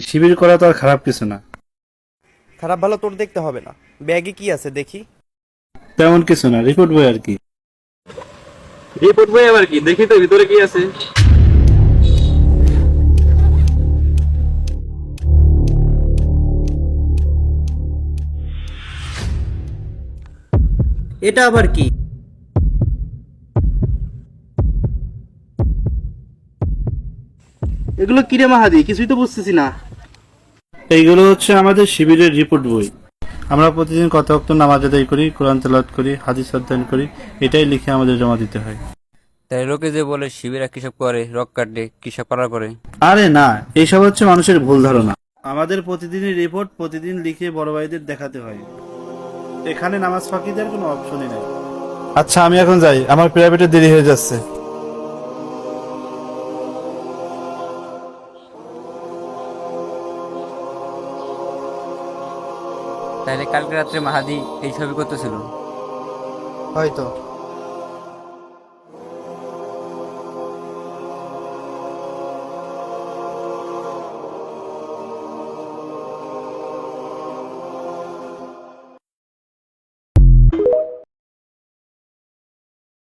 শিবির করা তো আর খারাপ কিছু না। খারাপ ভালো তোর দেখতে হবে না। ব্যাগে কি আছে দেখি। তেমন কিছু না, রিপোর্ট বই আর কি। রিপোর্ট বই আবার কি, দেখি তো ভিতরে কি আছে। এটা আবার কি? এগুলো কিরে মাহাদি, কিছুই তো বুঝতেছি না। এইগুলো হচ্ছে আমাদের শিবিরের রিপোর্ট বই। আমরা প্রতিদিন কত ওয়াক্ত নামাজ আদায় করি, কোরআন তেলাওয়াত করি, হাদিস অধ্যয়ন করি, এটাই লিখে আমাদের জমা দিতে হয়। তাই লোকে যে বলে শিবিরা কিসব করে, রক কাটে, কিসব পালা করে। আরে না, এইসব হচ্ছে মানুষের ভুল ধারণা। আমাদের প্রতিদিনের রিপোর্ট প্রতিদিন লিখে বড় ভাইদের দেখাতে হয়। এখানে নামাজ ফাঁকি দেওয়ার কোনো অপশনই নেই। আচ্ছা, আমি এখন যাই, আমার প্রাইভেটে দেরি হয়ে যাচ্ছে। তাইলে কালকে রাত্রে মাহাদি এই ছবি করতেছিল। হয়তো।